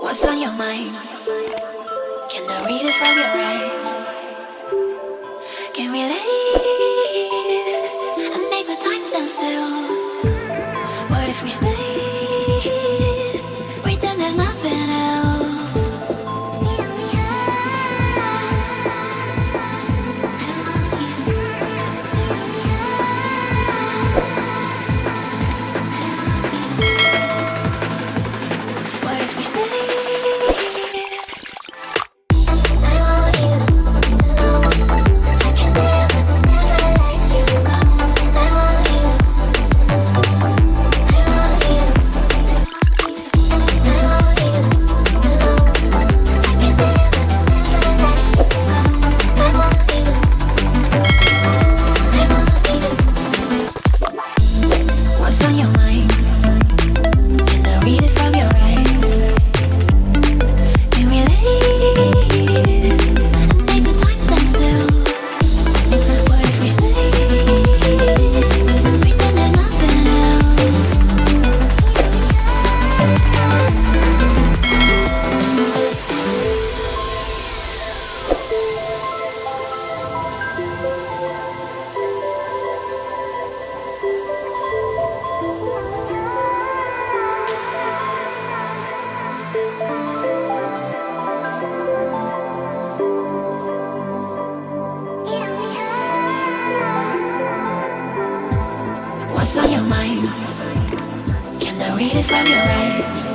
What's on your mind? Can I read it from your eyes? Can we leave and make the time stand still? What if we stay? Pretend there's nothing else. What if we stay? What's on your mind? Can I read it from your eyes? Can we leave and make the time stand still? What if we stay? Pretend there's nothing else. What's on your mind? Can I read it from your eyes?